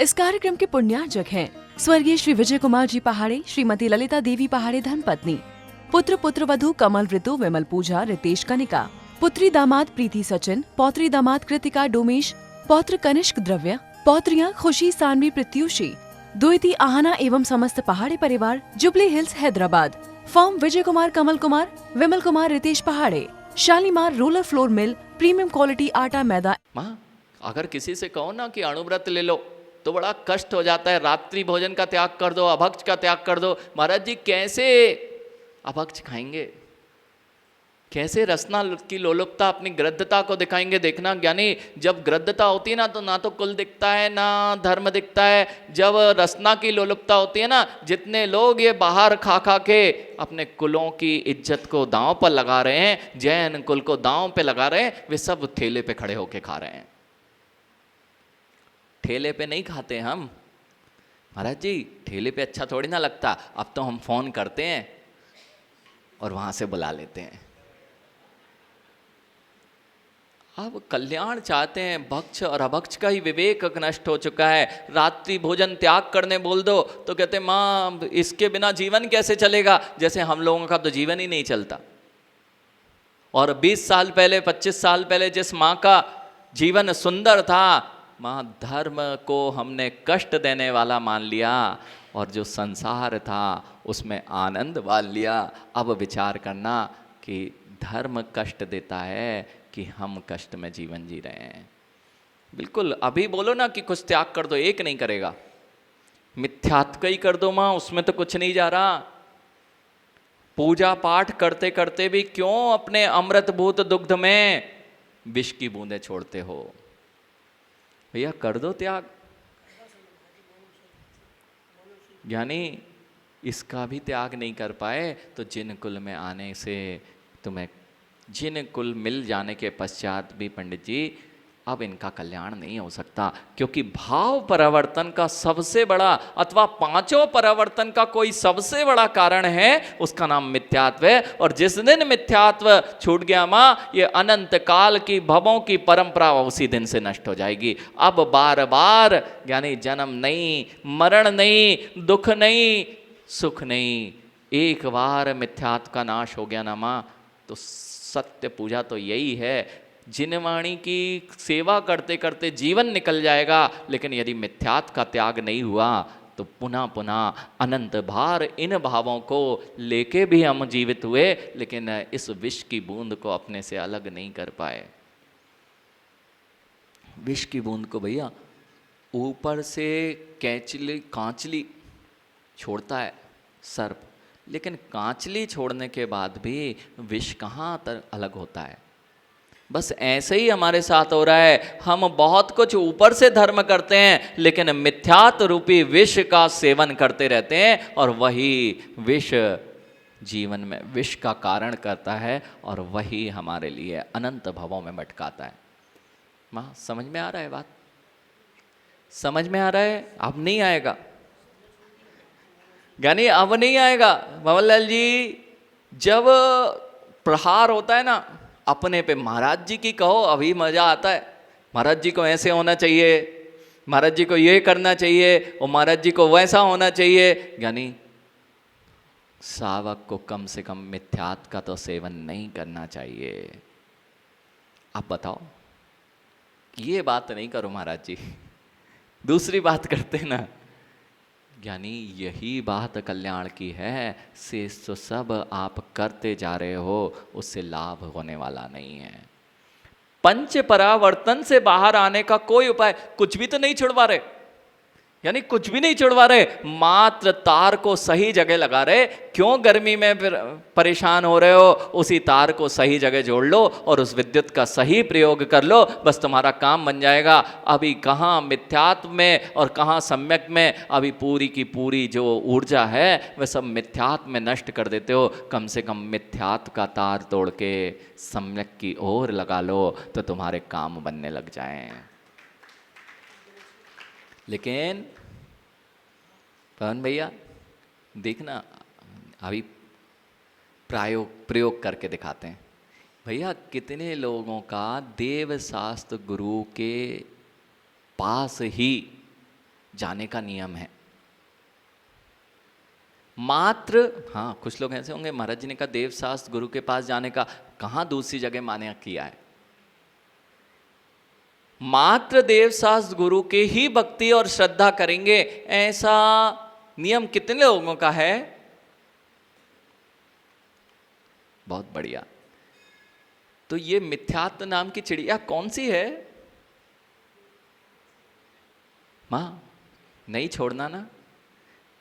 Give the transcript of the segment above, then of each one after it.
इस कार्यक्रम के पुण्यार्जक हैं स्वर्गीय श्री विजय कुमार जी पहाड़े, श्रीमती ललिता देवी पहाड़े धर्मपत्नी, पुत्र पुत्रवधू कमल ऋतु विमल पूजा रितेश कनिका, पुत्री दामाद प्रीति सचिन, पौत्री दामाद कृतिका डोमेश, पौत्र कनिष्क द्रव्य, पौत्रियां खुशी सानवी प्रत्युषी, द्विती आहना एवं समस्त पहाड़े परिवार, jubilee hills Hyderabad. Form Vijay Kumar, Kamal Kumar, Vimal Kumar, Ritesh पहाड़े, Shalimar roller flour mill, premium quality आटा मैदा। माँ, अगर किसी से कहो ना कि अणुव्रत ले लो तो बड़ा कष्ट हो जाता है। रात्रि भोजन का त्याग कर दो, अभक्ष का त्याग कर दो। महाराज जी कैसे अभक्ष खाएंगे, कैसे रसना की लोलुपता अपनी गृद्धता को दिखाएंगे? देखना ज्ञानी, जब गृद्धता होती है ना तो कुल दिखता है ना धर्म दिखता है। जब रसना की लोलुपता होती है ना, जितने लोग ये बाहर खा खा के अपने कुलों की इज्जत को दांव पर लगा रहे हैं, जैन कुल को दांव पे लगा रहे हैं, वे सब ठेले पे खड़े होके खा रहे हैं। ठेले पे नहीं खाते हम महाराज जी, ठेले पे अच्छा थोड़ी ना लगता। अब तो हम फोन करते हैं और वहां से बुला लेते हैं। अब कल्याण चाहते हैं, भक्ष और अभक्ष का ही विवेक नष्ट हो चुका है। रात्रि भोजन त्याग करने बोल दो तो कहते माँ इसके बिना जीवन कैसे चलेगा, जैसे हम लोगों का तो जीवन ही नहीं चलता। और 20 साल पहले 25 साल पहले जिस माँ का जीवन सुंदर था, माँ धर्म को हमने कष्ट देने वाला मान लिया और जो संसार था उसमें आनंद मान लिया। अब विचार करना कि धर्म कष्ट देता है कि हम कष्ट में जीवन जी रहे हैं। बिल्कुल, अभी बोलो ना कि कुछ त्याग कर दो, एक नहीं करेगा। मिथ्यात्व ही कर दो माँ, उसमें तो कुछ नहीं जा रहा। पूजा पाठ करते करते भी क्यों अपने अमृतभूत दुग्ध में विष की बूंदें छोड़ते हो? भैया कर दो त्याग। यानी इसका भी त्याग नहीं कर पाए तो जिन कुल में आने से तुम्हें, जिन कुल मिल जाने के पश्चात भी पंडित जी अब इनका कल्याण नहीं हो सकता, क्योंकि भाव परिवर्तन का सबसे बड़ा अथवा पांचों परिवर्तन का कोई सबसे बड़ा कारण है, उसका नाम मिथ्यात्व है। और जिस दिन मिथ्यात्व छूट गया माँ, ये अनंत काल की भवों की परंपरा उसी दिन से नष्ट हो जाएगी। अब बार बार यानी जन्म नहीं, मरण नहीं, दुख नहीं, सुख नहीं। एक बार मिथ्यात्व का नाश हो गया ना माँ, तो सत्य पूजा तो यही है। जिनवाणी की सेवा करते करते जीवन निकल जाएगा, लेकिन यदि मिथ्यात्व का त्याग नहीं हुआ तो पुनः पुनः अनंत भार इन भावों को लेके भी हम जीवित हुए, लेकिन इस विष की बूंद को अपने से अलग नहीं कर पाए। विष की बूंद को भैया ऊपर से कांचली छोड़ता है सर्प, लेकिन कांचली छोड़ने के बाद भी विष कहाँ तक अलग होता है? बस ऐसे ही हमारे साथ हो रहा है। हम बहुत कुछ ऊपर से धर्म करते हैं, लेकिन मिथ्यात्व रूपी विष का सेवन करते रहते हैं, और वही विष जीवन में विष का कारण करता है और वही हमारे लिए अनंत भवों में भटकाता है। माँ समझ में आ रहा है बात? समझ में आ रहा है? अब नहीं आएगा, यानी अब नहीं आएगा। भवनलाल जी, जब प्रहार होता है ना अपने पे, महाराज जी की कहो अभी मजा आता है। महाराज जी को ऐसे होना चाहिए, महाराज जी को ये करना चाहिए, और महाराज जी को वैसा होना चाहिए। यानी सावक को कम से कम मिथ्यात्व का तो सेवन नहीं करना चाहिए। आप बताओ, ये बात नहीं करो महाराज जी, दूसरी बात करते ना। यानी यही बात कल्याण की है। शेष तो सब आप करते जा रहे हो, उससे लाभ होने वाला नहीं है। पंच परावर्तन से बाहर आने का कोई उपाय, कुछ भी तो नहीं छुड़वा रहे, यानी कुछ भी नहीं छुड़वा रहे, मात्र तार को सही जगह लगा रहे। क्यों गर्मी में परेशान हो रहे हो? उसी तार को सही जगह जोड़ लो और उस विद्युत का सही प्रयोग कर लो, बस तुम्हारा काम बन जाएगा। अभी कहाँ मिथ्यात्व में और कहाँ सम्यक में, अभी पूरी की पूरी जो ऊर्जा है वह सब मिथ्यात्व में नष्ट कर देते हो। कम से कम मिथ्यात्व का तार तोड़ के सम्यक की ओर लगा लो तो तुम्हारे काम बनने लग जाएं। लेकिन पवन भैया देखना, अभी प्रयोग करके दिखाते हैं। भैया कितने लोगों का देव शास्त्र गुरु के पास ही जाने का नियम है। मात्र, हाँ कुछ लोग ऐसे होंगे महाराज जी ने कहा देव शास्त्र गुरु के पास जाने का, कहाँ दूसरी जगह मान्य किया है? मात्र देव शास्त्र गुरु के ही भक्ति और श्रद्धा करेंगे, ऐसा नियम कितने लोगों का है? बहुत बढ़िया। तो ये मिथ्यात्व नाम की चिड़िया कौन सी है? मां नहीं छोड़ना ना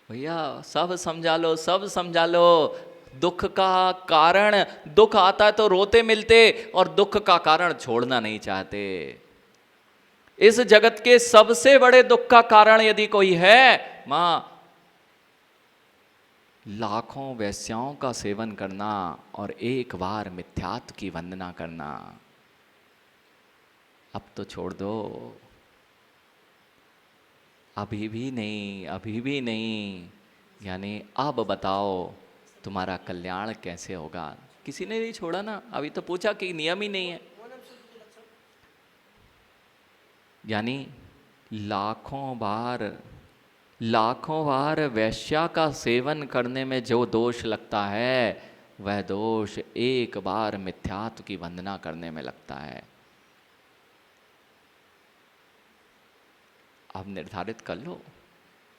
भैया, सब समझा लो, सब समझा लो। दुख का कारण, दुख आता है तो रोते मिलते, और दुख का कारण छोड़ना नहीं चाहते। इस जगत के सबसे बड़े दुख का कारण यदि कोई है मां, लाखों वैश्याओं का सेवन करना और एक बार मिथ्यात्व की वंदना करना। अब तो छोड़ दो, अभी भी नहीं, अभी भी नहीं। यानी अब बताओ तुम्हारा कल्याण कैसे होगा? किसी ने नहीं छोड़ा ना, अभी तो पूछा कि नियम ही नहीं है। यानी लाखों बार वैश्या का सेवन करने में जो दोष लगता है, वह दोष एक बार मिथ्यात्व की वंदना करने में लगता है। अब निर्धारित कर लो,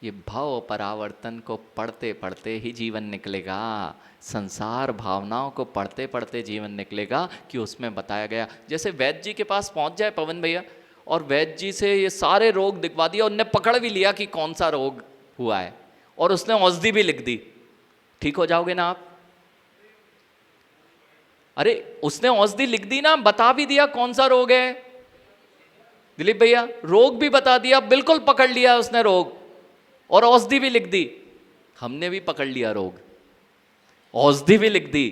ये भव परावर्तन को पढ़ते पढ़ते ही जीवन निकलेगा, संसार भावनाओं को पढ़ते पढ़ते जीवन निकलेगा। कि उसमें बताया गया, जैसे वैद्य जी के पास पहुंच जाए पवन भैया, और वैद्य जी से ये सारे रोग दिखवा दिया, उनने पकड़ भी लिया कि कौन सा रोग हुआ है, और उसने औषधि भी लिख दी, ठीक हो जाओगे ना आप? अरे उसने औषधि लिख दी ना, बता भी दिया कौन सा रोग है दिलीप भैया, रोग भी बता दिया, बिल्कुल पकड़ लिया उसने रोग, और औषधि भी लिख दी। हमने भी पकड़ लिया रोग, औषधि भी लिख दी।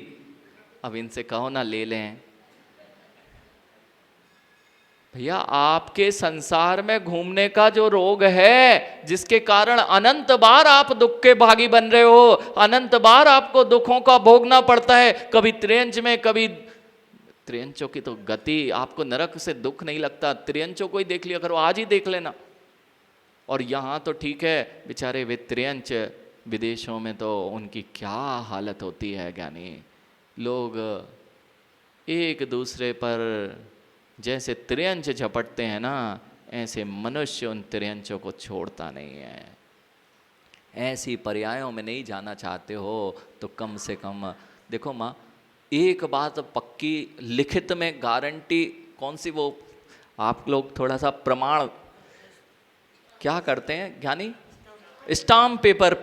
अब इनसे कहो ना ले लें। भैया आपके संसार में घूमने का जो रोग है, जिसके कारण अनंत बार आप दुख के भागी बन रहे हो, अनंत बार आपको दुखों का भोगना पड़ता है, कभी त्रियंच में, कभी त्रियंचों की तो गति, आपको नरक से दुख नहीं लगता। त्रियंचों को ही देख लिया करो, आज ही देख लेना। और यहाँ तो ठीक है, बेचारे वे त्रियंच, विदेशों में तो उनकी क्या हालत होती है ज्ञानी। लोग एक दूसरे पर जैसे त्रियंच झपटते हैं ना, ऐसे मनुष्य उन त्रियंचों को छोड़ता नहीं है। ऐसी पर्यायों में नहीं जाना चाहते हो तो कम से कम देखो माँ, एक बात पक्की, लिखित में गारंटी कौन सी, वो आप लोग थोड़ा सा प्रमाण क्या करते हैं ज्ञानी, स्टाम्प पेपर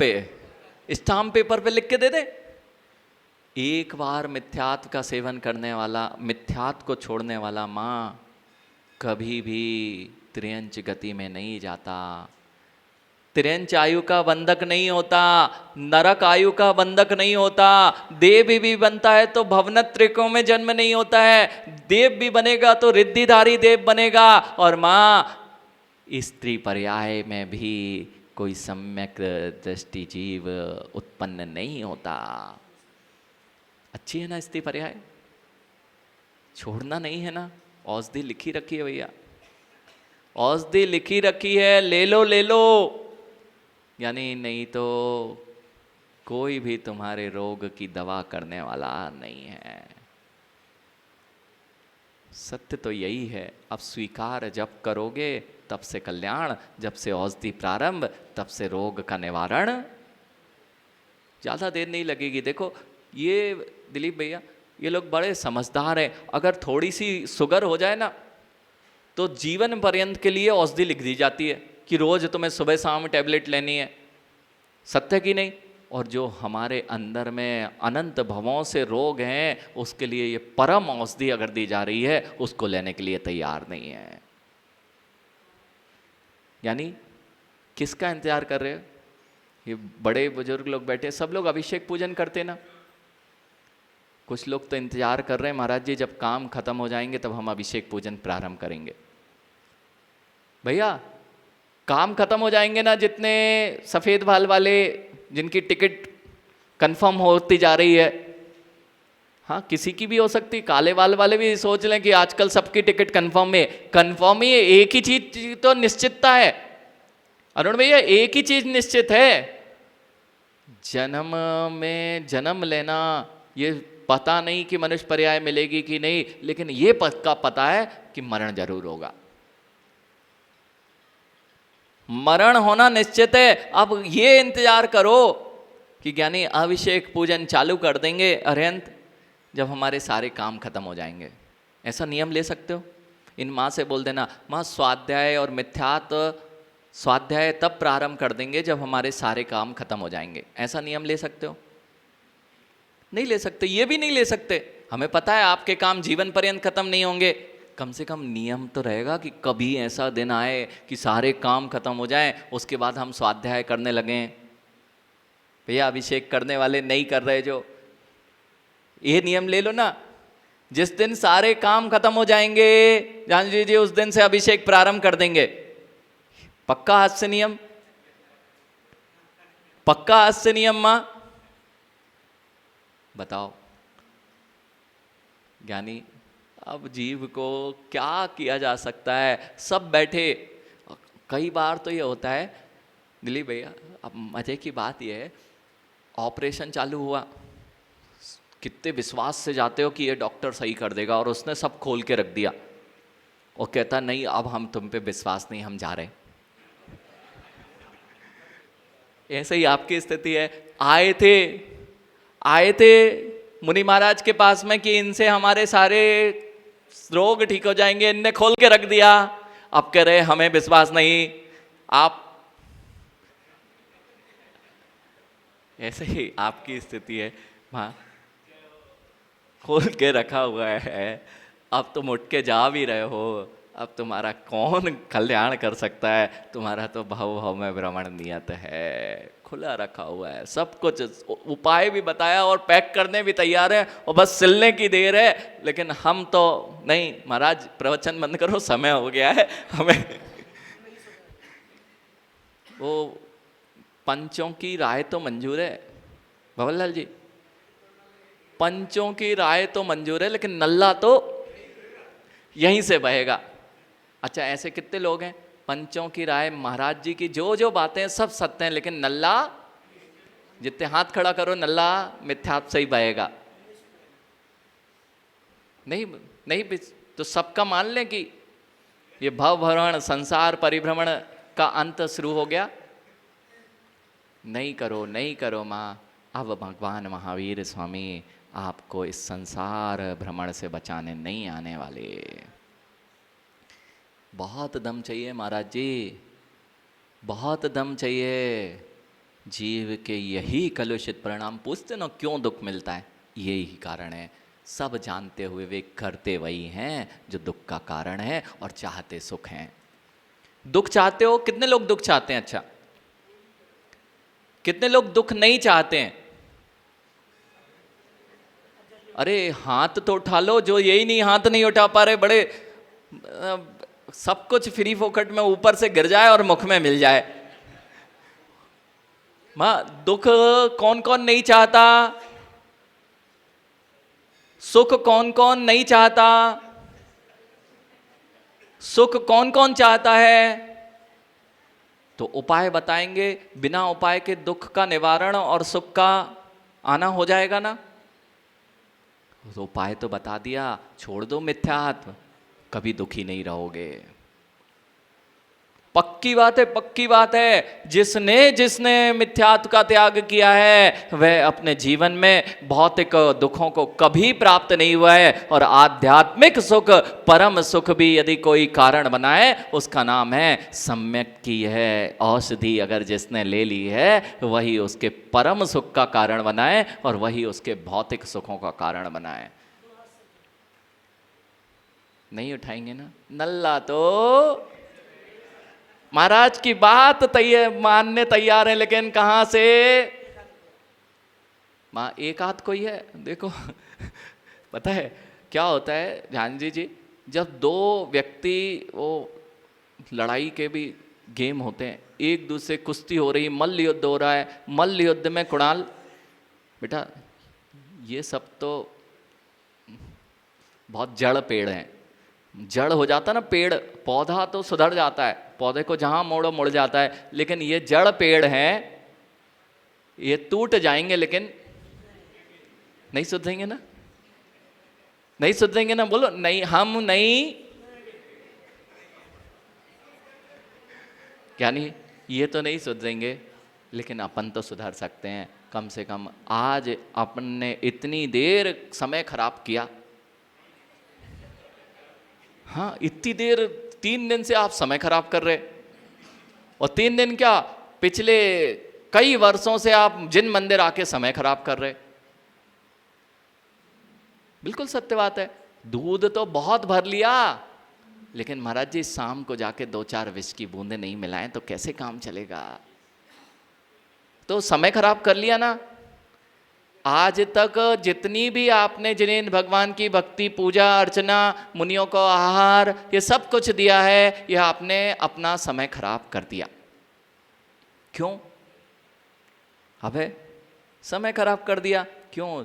पे लिख के दे दे। एक बार मिथ्यात्व का सेवन करने वाला, मिथ्यात्व को छोड़ने वाला माँ कभी भी त्रियंच गति में नहीं जाता, त्रियंच आयु का बंधक नहीं होता, नरक आयु का बंधक नहीं होता। देव भी बनता है तो भवनत्रिकों में जन्म नहीं होता है, देव भी बनेगा तो रिद्धिधारी देव बनेगा। और माँ स्त्री पर्याय में भी कोई सम्यक दृष्टि जीव उत्पन्न नहीं होता। अच्छी है ना स्त्री पर्याय, छोड़ना नहीं है ना। औषधि लिखी रखी है भैया, औषधि लिखी रखी है, ले लो ले लो। यानी नहीं तो कोई भी तुम्हारे रोग की दवा करने वाला नहीं है। सत्य तो यही है। अब स्वीकार जब करोगे तब से कल्याण, जब से औषधि प्रारंभ तब से रोग का निवारण। ज़्यादा देर नहीं लगेगी। देखो ये दिलीप भैया, ये लोग बड़े समझदार हैं। अगर थोड़ी सी शुगर हो जाए ना तो जीवन पर्यंत के लिए औषधि लिख दी जाती है कि रोज तुम्हें सुबह शाम टैबलेट लेनी है। सत्य की नहीं? और जो हमारे अंदर में अनंत भवों से रोग हैं, उसके लिए ये परम औषधि अगर दी जा रही है, उसको लेने के लिए तैयार नहीं है। यानी किसका इंतजार कर रहे हो? ये बड़े बुजुर्ग लोग बैठे, सब लोग अभिषेक पूजन करते ना। कुछ लोग तो इंतजार कर रहे हैं, महाराज जी जब काम खत्म हो जाएंगे तब हम अभिषेक पूजन प्रारंभ करेंगे। भैया काम खत्म हो जाएंगे ना, जितने सफ़ेद बाल वाले जिनकी टिकट कंफर्म होती जा रही है, हाँ किसी की भी हो सकती, काले बाल वाले भी सोच लें कि आजकल सबकी टिकट कंफर्म है। कंफर्म ही एक ही चीज तो निश्चितता है अरुण भैया एक ही चीज निश्चित है, जन्म में जन्म लेना, ये पता नहीं कि मनुष्य पर्याय मिलेगी कि नहीं, लेकिन ये पक्का पता है कि मरण जरूर होगा। मरण होना निश्चित है। अब ये इंतजार करो कि ज्ञानी अभिषेक पूजन चालू कर देंगे अरिहंत जब हमारे सारे काम खत्म हो जाएंगे। ऐसा नियम ले सकते हो। इन माँ से बोल देना, माँ स्वाध्याय और मिथ्यात्व स्वाध्याय तब प्रारंभ कर देंगे जब हमारे सारे काम खत्म हो जाएंगे। ऐसा नियम ले सकते हो? नहीं ले सकते। ये भी नहीं ले सकते। हमें पता है आपके काम जीवन पर्यंत खत्म नहीं होंगे, कम से कम नियम तो रहेगा कि कभी ऐसा दिन आए कि सारे काम खत्म हो जाएं, उसके बाद हम स्वाध्याय करने लगें। भैया अभिषेक करने वाले नहीं कर रहे जो, ये नियम ले लो ना, जिस दिन सारे काम खत्म हो जाएंगे जान लीजिए उस दिन से अभिषेक प्रारंभ कर देंगे। पक्का आज से नियम, पक्का आज से नियम। मां बताओ ज्ञानी, अब जीव को क्या किया जा सकता है? सब बैठे। कई बार तो ये होता है दिलीप भैया, अब मजे की बात ये है, ऑपरेशन चालू हुआ, कितने विश्वास से जाते हो कि ये डॉक्टर सही कर देगा, और उसने सब खोल के रख दिया और कहता नहीं अब हम तुम पे विश्वास नहीं, हम जा रहे हैं। ऐसे ही आपकी स्थिति है। आए थे मुनि महाराज के पास में कि इनसे हमारे सारे रोग ठीक हो जाएंगे, इनने खोल के रख दिया। अब कह रहे हमें विश्वास नहीं। आप ऐसे ही आपकी स्थिति है। हाँ, खोल के रखा हुआ है, अब तुम उठ के जा भी रहे हो, अब तुम्हारा कौन कल्याण कर सकता है? तुम्हारा तो भाव भाव में भ्रमण नियत है, खुला रखा हुआ है सब कुछ। उपाय भी बताया और पैक करने भी तैयार है, और बस सिलने की देर है। लेकिन हम तो नहीं, महाराज प्रवचन बंद करो, समय हो गया है हमें। वो पंचों की राय तो मंजूर है भवनलाल जी, पंचों की राय तो मंजूर है, लेकिन नल्ला तो यहीं से बहेगा। अच्छा, ऐसे कितने लोग हैं? पंचों की राय, महाराज जी की जो जो बातें सब सत्य हैं, लेकिन नल्ला, जितने हाथ खड़ा करो, नल्ला मिथ्यात्व से ही बहेगा। नहीं तो सबका मान लें कि ये भव भ्रमण संसार परिभ्रमण का अंत शुरू हो गया। नहीं करो माँ। अब भगवान महावीर स्वामी आपको इस संसार भ्रमण से बचाने नहीं आने वाले। बहुत दम चाहिए महाराज जी, बहुत दम चाहिए। जीव के यही कलुषित परिणाम। पूछते ना क्यों दुख मिलता है? यही कारण है। सब जानते हुए वे करते वही हैं जो दुख का कारण है, और चाहते सुख हैं। दुख चाहते हो? कितने लोग दुख चाहते हैं? अच्छा, कितने लोग दुख नहीं चाहते हैं? अरे हाथ तो उठा लो, जो यही नहीं हाथ नहीं उठा पा रहे। बड़े सब कुछ फ्री फोकट में ऊपर से गिर जाए और मुख में मिल जाए। मां, दुख कौन कौन नहीं चाहता? सुख कौन कौन नहीं चाहता? सुख कौन कौन चाहता है? तो उपाय बताएंगे, बिना उपाय के दुख का निवारण और सुख का आना हो जाएगा ना। तो उपाय तो बता दिया, छोड़ दो मिथ्यात्व, कभी दुखी नहीं रहोगे। पक्की बात है। जिसने मिथ्यात्व का त्याग किया है वह अपने जीवन में भौतिक दुखों को कभी प्राप्त नहीं हुआ है। और आध्यात्मिक सुख, परम सुख भी यदि कोई कारण बनाए, उसका नाम है सम्यक की है औषधि। अगर जिसने ले ली है वही उसके परम सुख का कारण बनाए, और वही उसके भौतिक सुखों का कारण बनाए। नहीं उठाएंगे ना। नल्ला तो महाराज की बात मानने तैयार है, लेकिन कहां से? मां, एक आध कोई है देखो। पता है क्या होता है ध्यान जी, जब दो व्यक्ति वो लड़ाई के भी गेम होते हैं, एक दूसरे कुश्ती हो रही, मल्ल युद्ध हो रहा है, मल्ल युद्ध में कुणाल बेटा ये सब तो बहुत जड़ पेड़ हैं। जड़ हो जाता ना पेड़, पौधा तो सुधर जाता है, पौधे को जहाँ मोड़ो मुड़ जाता है, लेकिन ये जड़ पेड़ हैं, ये टूट जाएंगे लेकिन नहीं सुधरेंगे ना, नहीं सुधरेंगे ना, बोलो नहीं, हम नहीं, यानी ये तो नहीं सुधरेंगे लेकिन अपन तो सुधर सकते हैं। कम से कम आज अपन ने इतनी देर समय खराब किया, हाँ इतनी देर 3 दिन से आप समय खराब कर रहे, और 3 दिन क्या, पिछले कई वर्षों से आप जिन मंदिर आके समय खराब कर रहे। बिल्कुल सत्य बात है। दूध तो बहुत भर लिया, लेकिन महाराज जी शाम को जाके 2-4 विष की बूंदें नहीं मिलाएं तो कैसे काम चलेगा? तो समय खराब कर लिया ना। आज तक जितनी भी आपने जिन्हें भगवान की भक्ति, पूजा अर्चना, मुनियों को आहार, ये सब कुछ दिया है, यह आपने अपना समय खराब कर दिया। क्यों? अबे समय खराब कर दिया क्यों?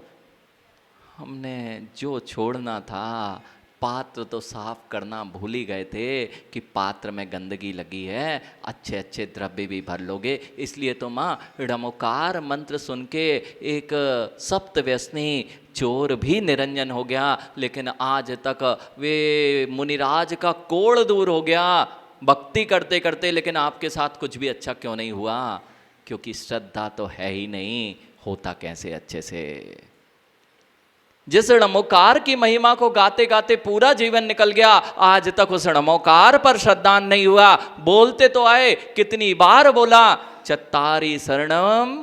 हमने जो छोड़ना था, पात्र तो साफ करना भूल ही गए थे कि पात्र में गंदगी लगी है, अच्छे अच्छे द्रव्य भी भर लोगे। इसलिए तो माँ ड़मोकार मंत्र सुन के एक सप्त व्यसनी चोर भी निरंजन हो गया, लेकिन आज तक वे मुनिराज का कोढ़ दूर हो गया भक्ति करते करते। लेकिन आपके साथ कुछ भी अच्छा क्यों नहीं हुआ? क्योंकि श्रद्धा तो है ही नहीं, होता कैसे अच्छे से? जिस णमोकार की महिमा को गाते गाते पूरा जीवन निकल गया, आज तक उस णमोकार पर श्रद्धा नहीं हुआ। बोलते तो आए, कितनी बार बोला, चत्तारी शरणम,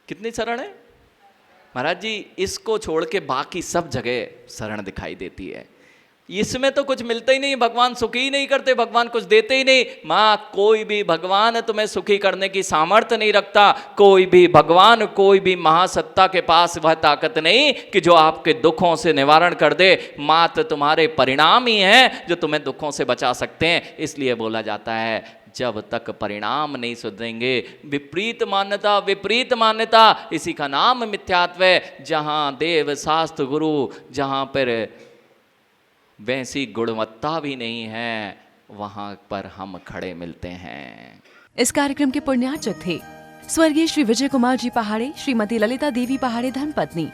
कितनी शरण है महाराज जी? इसको छोड़ के बाकी सब जगह शरण दिखाई देती है। इसमें तो कुछ मिलता ही नहीं, भगवान सुखी ही नहीं करते, भगवान कुछ देते ही नहीं। माँ कोई भी भगवान तुम्हें सुखी करने की सामर्थ्य नहीं रखता, कोई भी भगवान, कोई भी महासत्ता के पास वह ताकत नहीं कि जो आपके दुखों से निवारण कर दे। मात्र तुम्हारे परिणाम ही हैं जो तुम्हें दुखों से बचा सकते हैं। इसलिए बोला जाता है, जब तक परिणाम नहीं सुधरेंगे, विपरीत मान्यता, विपरीत मान्यता, इसी का नाम मिथ्यात्व है। जहाँ देव शास्त्र गुरु, जहाँ पर वैसी गुणवत्ता भी नहीं है, वहां पर हम खड़े मिलते हैं। इस कार्यक्रम के पुण्यार्चक थे स्वर्गीय श्री विजय कुमार जी पहाड़े, श्रीमती ललिता देवी पहाड़े धर्मपत्नी,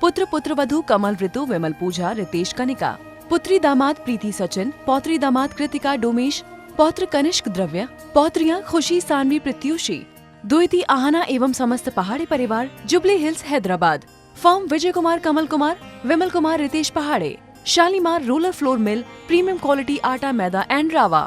पुत्र पुत्रवधू कमल ऋतु, विमल पूजा, रितेश कनिका, पुत्री दामाद प्रीति सचिन, पौत्री दामाद कृतिका डोमेश, पौत्र कनिष्क द्रव्य, पौत्रियां खुशी सानवी प्रत्युषी, द्विती आहना एवं समस्त पहाड़ी परिवार, jubilee hills Hyderabad. Firm Vijay Kumar, Kamal Kumar, Vimal Kumar, Ritesh पहाड़े, Shalimar roller flour mill, premium quality आटा मैदा एंड रावा।